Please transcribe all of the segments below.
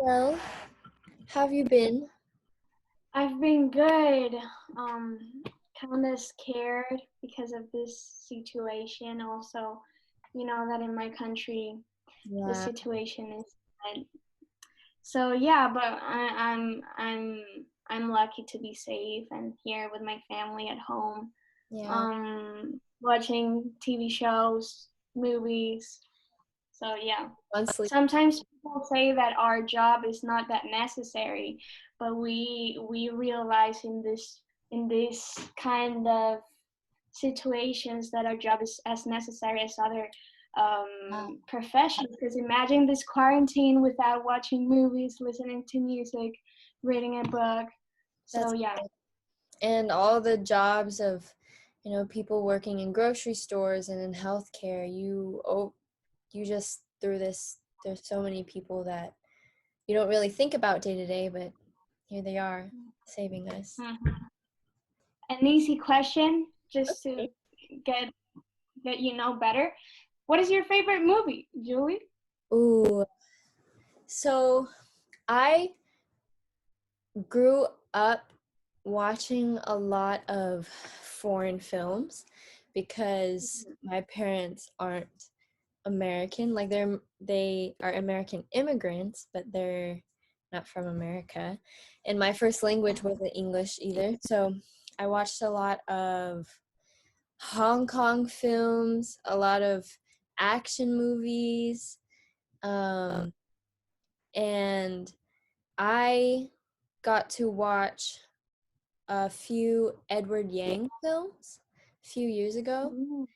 Well, how have you been? I've been good. Kind of scared because of this situation. Also, you know that in my country, the Yeah, situation is bad. So yeah, but I'm lucky to be safe and here with my family at home, yeah, watching TV shows, movies. So yeah. honestly, Sometimes people say that our job is not that necessary, but we realize in this kind of situations that our job is as necessary as other yeah, professions. Because imagine this quarantine without watching movies, listening to music, reading a book. So that's yeah. and all the jobs of, people working in grocery stores and in healthcare. You just through this. There's so many people that you don't really think about day to day, but here they are saving us. Mhm. An easy question just to Okay. get better. What is your favorite movie, Julie? Ooh, so I grew up watching a lot of foreign films because my parents aren't American. Like they are American immigrants, but they're not from America. And my first language wasn't English either. So I watched a lot of Hong Kong films, a lot of action movies, um, and I got to watch a few Edward Yang films a few years ago. Mm.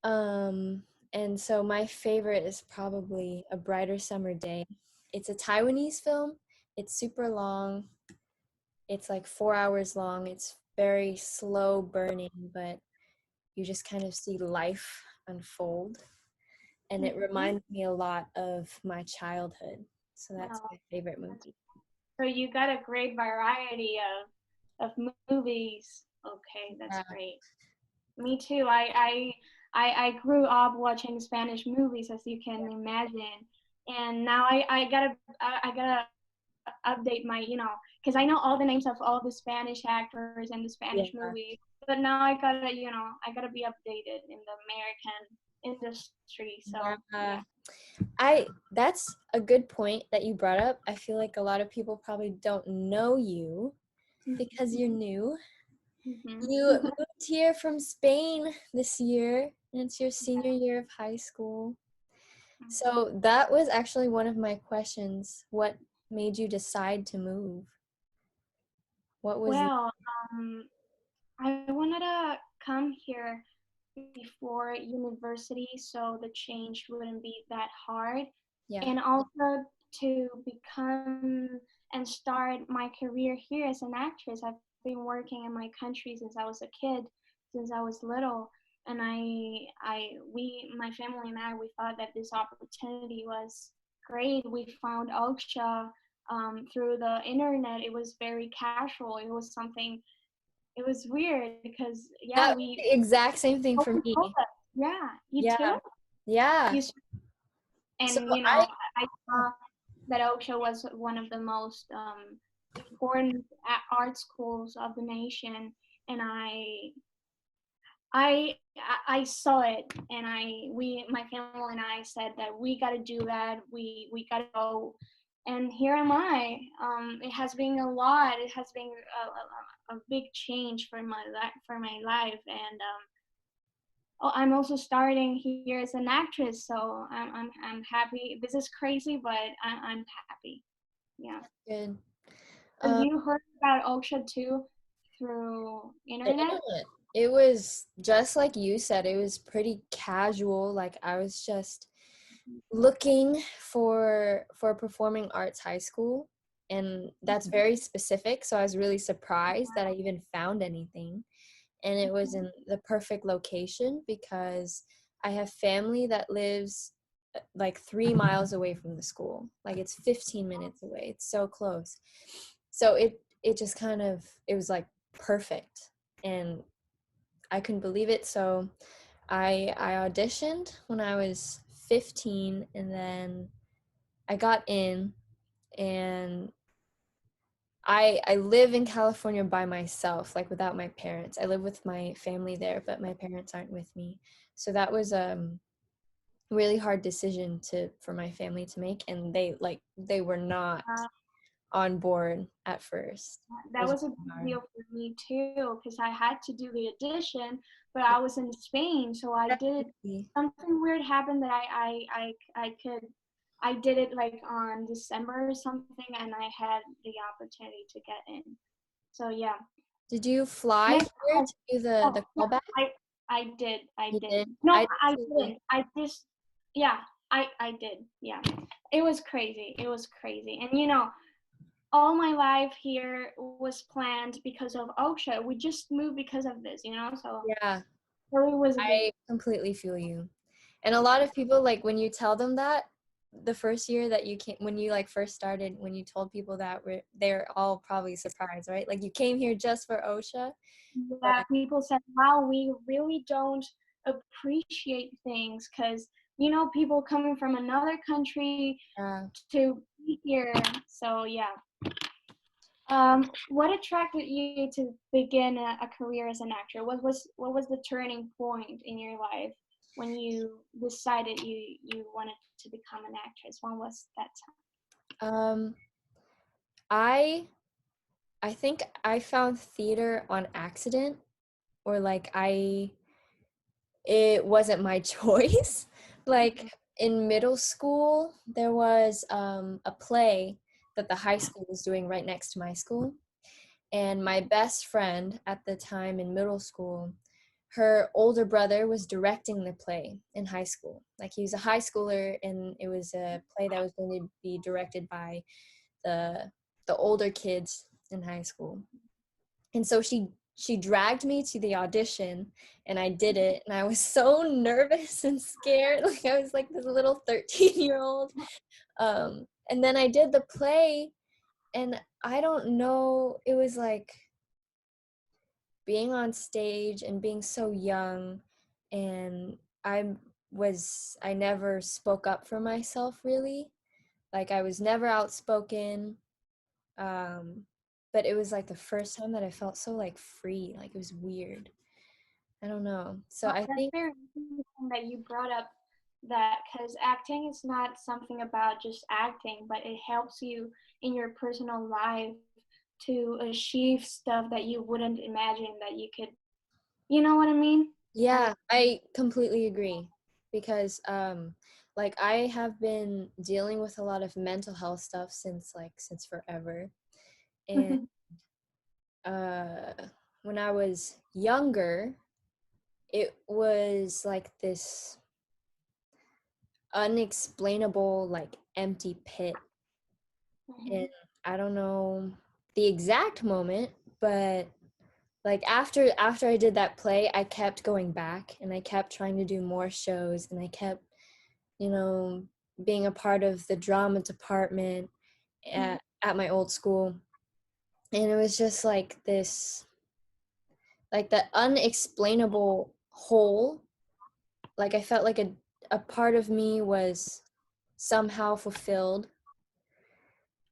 Um, and so my favorite is probably A Brighter Summer Day. It's a Taiwanese film. It's super long. It's like 4 hours long. It's very slow burning, but you just kind of see life unfold. And it Mhm. reminds me a lot of my childhood. So that's Wow. my favorite movie. So you got a great variety of movies. Okay, that's Yeah. great. Me too. I grew up watching Spanish movies, as you can imagine, and now I gotta update my because I know all the names of all the Spanish actors and the Yeah. Spanish movies, but now I gotta be updated in the American industry. So Yeah. yeah. I That's a good point that you brought up. I feel like a lot of people probably don't know you because you're new. Mm-hmm. You moved here from Spain this year, and it's your senior year of high school. So that was actually one of my questions. What made you decide to move? What was Well, um, I wanted to come here before university so the change wouldn't be that hard. yeah. And also to become and start my career here as an actress. I've been working in my country since I was a kid, since I was little. And my family and I, we thought that this opportunity was great. We found OCSA through the internet. It was very casual. It was something it was weird because yeah, That was we the exact same thing for nobody told me. us. Yeah, you too. Yeah. Yeah. You So and I I saw that OCSA was one of the most important art schools of the nation, and I I saw it, and my family and I said that we got to do that. We got to go, and here am I. It has been a lot. It has been a big change for my life, and oh, I'm also starting here as an actress, so I'm happy. This is crazy, but I'm happy. Yeah. good. So Um, you heard about OCSA too through the internet? internet. It was just like you said, it was pretty casual. Like I was just looking for a performing arts high school, and that's very specific, so I was really surprised that I even found anything. And it was in the perfect location because I have family that lives like 3 miles away from the school. Like it's 15 minutes away. It's so close. So it just kind of, it was like perfect, and I couldn't believe it. So I auditioned when I was 15, and then I got in, and I live in California by myself, like without my parents. I live with my family there, but my parents aren't with me. So that was really hard decision for my family to make, and they were not Uh, on board at first. It that was was a big hard. deal for me too, because I had to do the audition, but I was in Spain, so I did Definitely. something weird happened that I did it like on December or something, and I had the opportunity to get in. So yeah, Did you fly next here time. to do the Oh yeah, callback? I You did. did. No, I I did too. didn't. I just yeah, I did. Yeah, it was crazy. It was crazy, and all my life here was planned because of OSHA. We just moved because of this, so Yeah, it really was a big. I completely feel you. And a lot of people, like when you tell them that the first year that you came, when you like first started, when you told people that, they're all probably surprised, right? Like you came here just for OSHA, but Yeah, people said, wow, we really don't appreciate things because, people coming from another country uh, to be here. So, yeah. What attracted you to begin a career as an actor? What was the turning point in your life when you decided you wanted to become an actress? When was that um, I I think I found theater on accident, or like it wasn't my choice. Like time? in middle school, there was a play that the high school was doing right next to my school. And my best friend at the time in middle school, her older brother was directing the play in high school. Like he was a high schooler, and it was a play that was going to be directed by the the older kids in high school. And so she dragged me to the audition, and I did it, and I was so nervous and scared. Like I was like this little 13-year-old. And then I did the play, and I don't know, it was like being on stage and being so young, and I never spoke up for myself really. Like I was never outspoken. um but it was like the first time that I felt so like free. Like it was weird. I don't know. So Well, I that's think, very interesting that you brought up that because acting is not something about just acting, but it helps you in your personal life to achieve stuff that you wouldn't imagine that you could. You know what I mean? And yeah, I completely agree, because like I have been dealing with a lot of mental health stuff since forever. And uh when I was younger, it was like this unexplainable like empty pit. And I don't know the exact moment, but like after I did that play, I kept going back, and I kept trying to do more shows, and I kept, you know, being a part of the drama department at my old school. And it was just like this, like the unexplainable hole. Like I felt like a part of me was somehow fulfilled,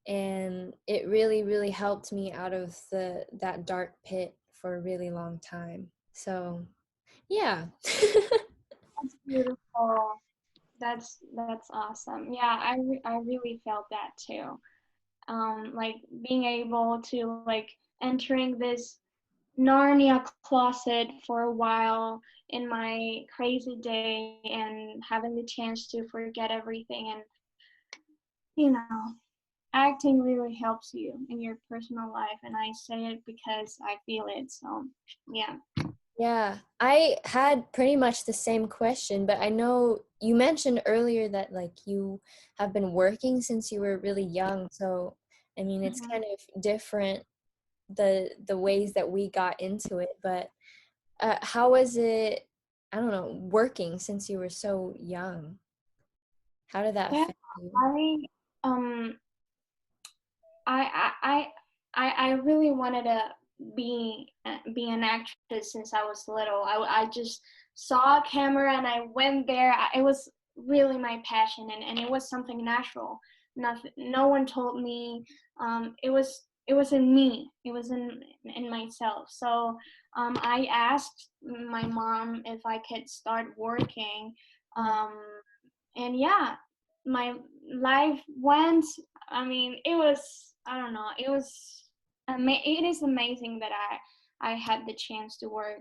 and it really really helped me out of that dark pit for a really long time. So yeah. that's beautiful. That's awesome. Yeah, I really felt that too. Like being able to like entering this Narnia closet for a while in my crazy day and having the chance to forget everything, and you know acting really helps you in your personal life, and I say it because I feel it. So yeah. Yeah, I had pretty much the same question, but I know you mentioned earlier that like you have been working since you were really young. So I mean, it's Mhm. kind of different, the ways that we got into it. But how was it, I don't know, working since you were so young? How did that Yeah, affect you? I um I I I really wanted to be an actress since I was little. I just saw a camera and I went there. It was really my passion, and it was something natural. nothing, no one told me. It was in me. It was in myself. So I asked my mom if I could start working, um, and yeah, my life went. I mean, it was, I don't know. It was it is amazing that I had the chance to work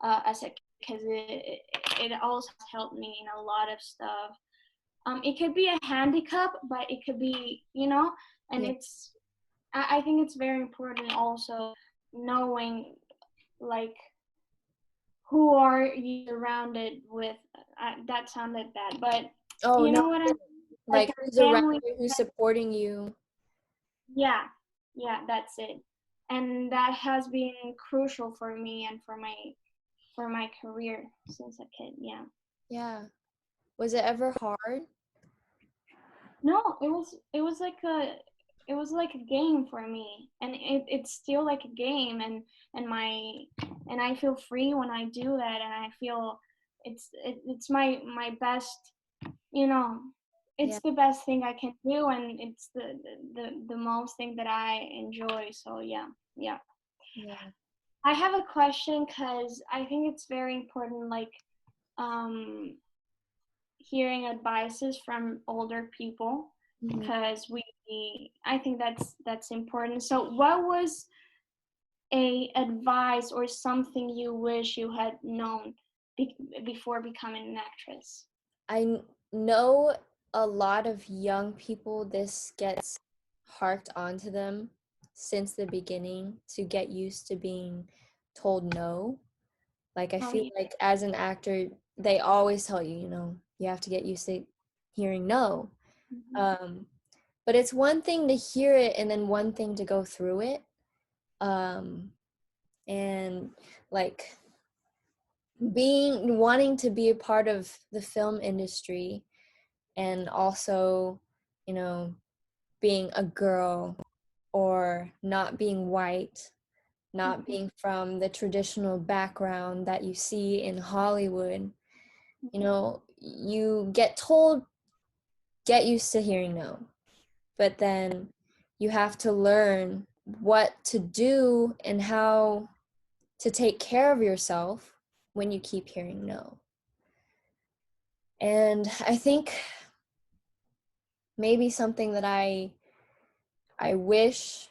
as a, because it also helped me in a lot of stuff. It could be a handicap, but it could be, and Yeah. I think it's very important also knowing, like, who are you surrounded with. That sounded bad, but Oh, you no. know what I'm, like Like, a who's around family. you, who's supporting you. Yeah, yeah, that's it. And that has been crucial for me and for my career since a kid. Yeah. Yeah. Was it ever hard? No, it was like a game for me, and it's still like a game, and my and I feel free when I do that, and I feel it's my best, you know, Yeah. it's the best thing I can do, and it's the most thing that I enjoy. So yeah, yeah. Yeah. I have a question because I think it's very important, like, um hearing advices from older people, Hmm. because we I think that's important. So what was a advice or something you wish you had known before becoming an actress? Know a lot of young people, this gets harked onto them since the beginning to get used to being told no. Like, I Oh feel yeah. like as an actor, they always tell you, you have to get used to hearing no. Mhm. Um, but it's one thing to hear it and then one thing to go through it. Um, and like wanting to be a part of the film industry, and also, you know, being a girl or not being white, not Mhm. being from the traditional background that you see in Hollywood, you get told, get used to hearing no, but then you have to learn what to do and how to take care of yourself when you keep hearing no. And I think maybe something that I wish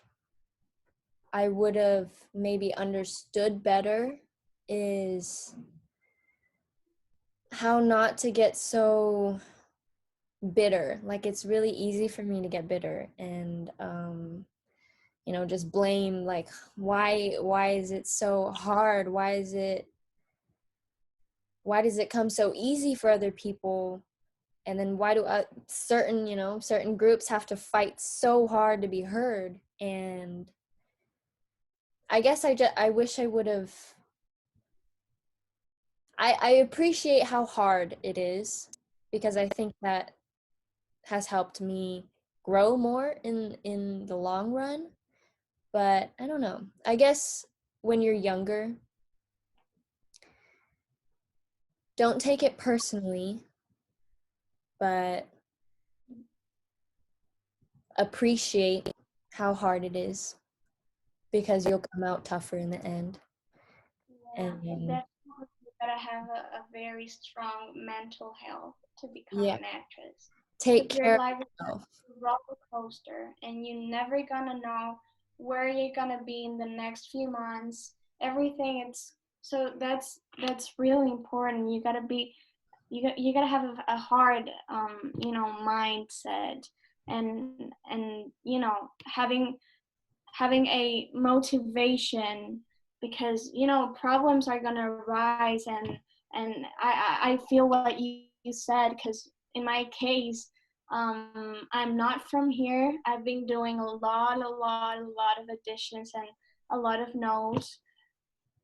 I would have maybe understood better is how not to get so bitter. Like, it's really easy for me to get bitter and just blame, like, why is it so hard? Why does it come so easy for other people? And then why do certain groups have to fight so hard to be heard? And I guess I wish I would have. I appreciate how hard it is, because I think that has helped me grow more in the long run. But I don't know. I guess when you're younger, don't take it personally, but appreciate how hard it is, because you'll come out tougher in the end. Yeah, And definitely you gotta have a very strong mental health to become yeah, an actress. take Because your care of life is yourself. a roller coaster, and you're never gonna know where you're gonna be in the next few months. Everything, it's so that's really important. You gotta have a hard mindset, and having a motivation, because problems are gonna arise, and I feel what you said, because in my case, I'm not from here. I've been doing a lot of auditions and a lot of no's,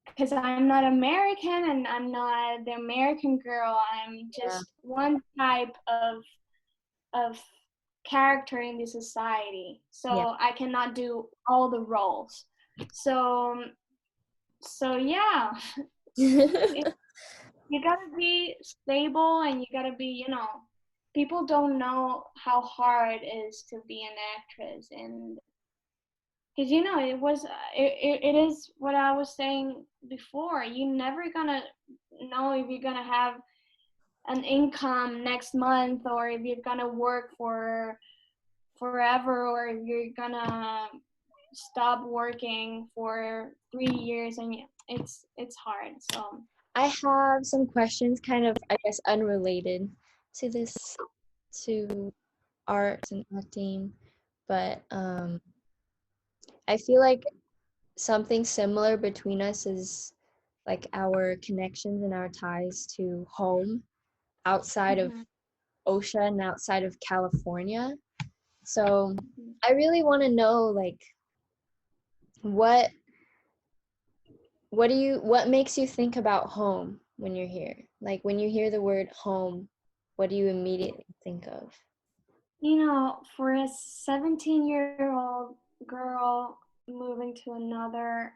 because I'm not American, and I'm not the American girl. I'm Yeah. just one type of character in the society. Yeah. So I cannot do all the roles. So yeah, it, you gotta be stable, and you gotta be people don't know how hard it is to be an actress, and because it is what I was saying before. You're never gonna know if you're gonna have an income next month, or if you're gonna work for forever, or if you're gonna stop working for 3 years, and it's hard. So I have some questions, kind of, I guess, unrelated to this, to art and acting, but I feel like something similar between us is like our connections and our ties to home outside of mhm, OSHA and outside of California. So mhm. I really want to know, like, what what makes you think about home when you're here? Like, when you hear the word home, what do you immediately think of? For a 17-year-old girl moving to another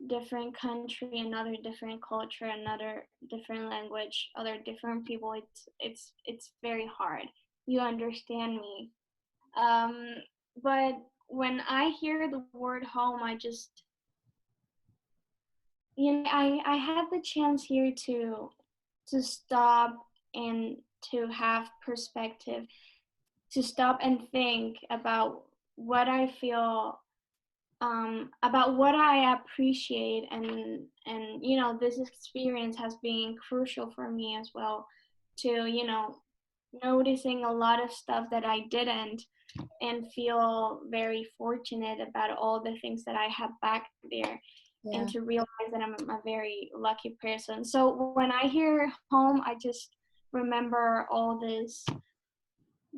different country, another different culture, another different language, other different people, it's very hard. You understand me. Um, but when I hear the word home, I just, I had the chance here to stop and to have perspective, to stop and think about what I feel, about what I appreciate, and this experience has been crucial for me as well, to noticing a lot of stuff that I didn't, and feel very fortunate about all the things that I have back there, and Yeah. to realize that I'm a very lucky person. So when I hear home, I just remember all these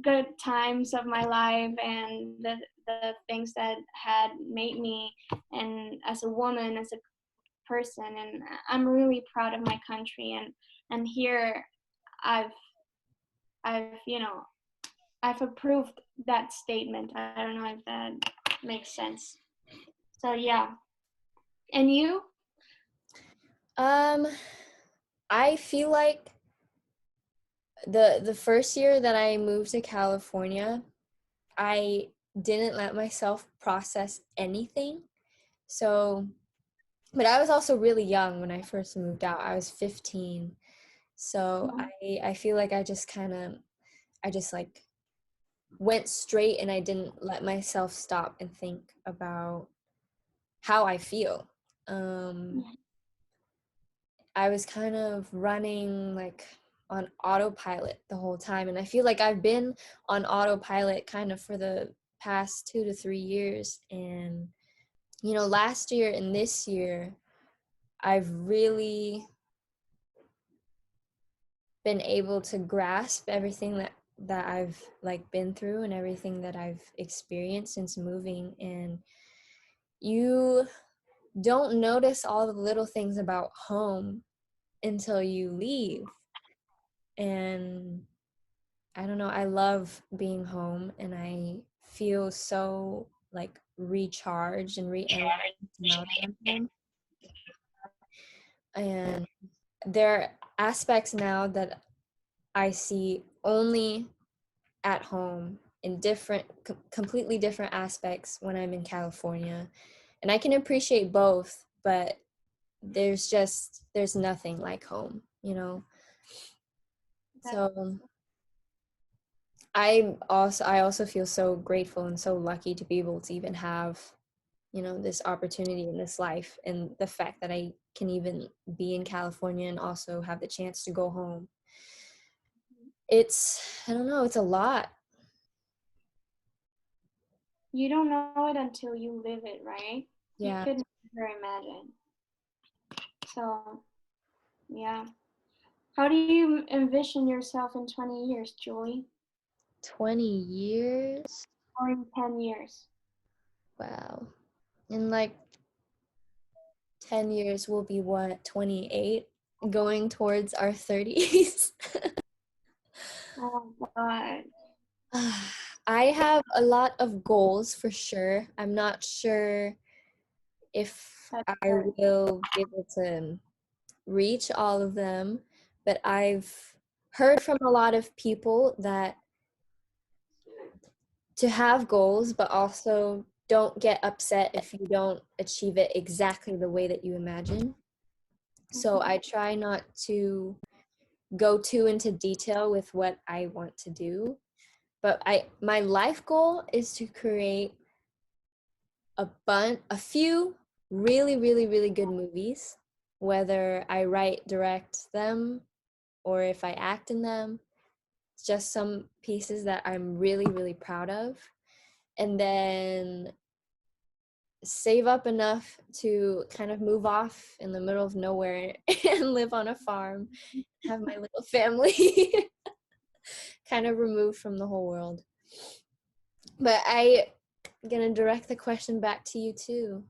good times of my life, and the things that had made me, and as a woman, as a person, and I'm really proud of my country, and here I've I've I've approved that statement. I don't know if that makes sense. So yeah. And you? Um, I feel like the first year that I moved to California, I didn't let myself process anything. So, but I was also really young when I first moved out. I was 15. So Mhm. I feel like I just like went straight, and I didn't let myself stop and think about how I feel. Um, I was kind of running like on autopilot the whole time. And I feel like I've been on autopilot kind of for the past 2 to 3 years. And, last year and this year, I've really been able to grasp everything that I've like been through and everything that I've experienced since moving. And you don't notice all the little things about home until you leave. And I don't know, I love being home, and I feel so like recharged and re-energized now that I'm home. And there are aspects now that I see only at home in completely different aspects when I'm in California. And I can appreciate both, but there's nothing like home, you know? That So I also feel so grateful and so lucky to be able to even have, this opportunity in this life, and the fact that I can even be in California and also have the chance to go home. I don't know, it's a lot. you don't know it until you live it, right? You Yeah, could never imagine. So yeah. How do you envision yourself in 20 years, Julie? 20 years. Or in 10 years? Wow. In like 10 years we'll be what, 28, going towards our 30s. Oh God. I have a lot of goals for sure. I'm not sure if That's I good. will be able to reach all of them, but I've heard from a lot of people that to have goals, but also don't get upset if you don't achieve it exactly the way that you imagine. So I try not to go too into detail with what I want to do. But my life goal is to create a few really, really, really good movies, whether I write, direct them, or if I act in them. It's just some pieces that I'm really, really proud of. And then save up enough to kind of move off in the middle of nowhere and live on a farm, have my little family kind of removed from the whole world. But I'm gonna direct the question back to you too.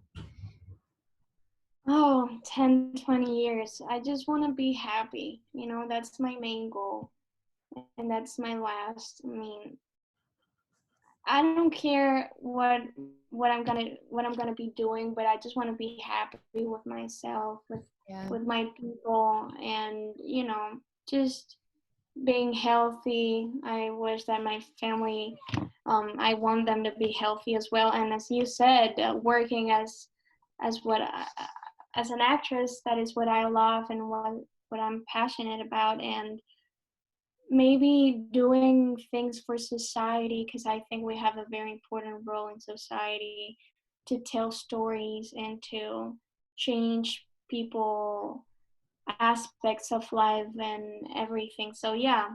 Oh, 10, 20 years. I just want to be happy. You know, that's my main goal. And that's my last. I mean, I don't care what I'm gonna be doing, but I just want to be happy with myself, Yeah. with my people, and just being healthy. I wish that my family, I want them to be healthy as well. And as you said, working as what as an actress, that is what I love and what I'm passionate about. And maybe doing things for society, because I think we have a very important role in society to tell stories and to change people aspects of life and everything. So yeah,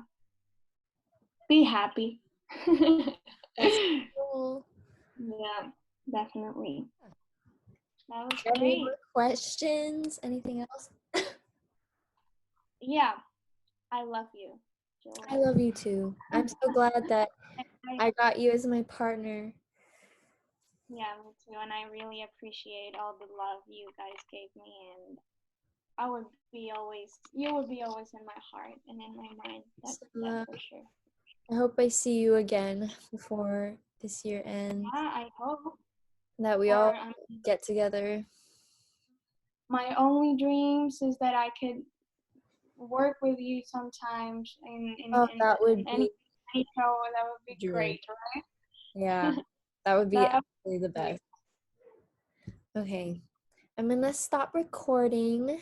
be happy. That's cool. Yeah, definitely. That was Any great. more questions? Anything else? Yeah, I love you, Julie. I love you too. I'm so glad that I, I got you as my partner. yeah, me too. And I really appreciate all the love you guys gave me. And you would be always in my heart and in my mind. So, That for sure. I hope I see you again before this year ends. Yeah, I hope. That we all Or get together. my only dreams is that I could work with you sometimes Oh, that in would any be show. That would a be dream. great, right? Yeah, that would be That absolutely the would be best. Okay, I'm gonna stop recording.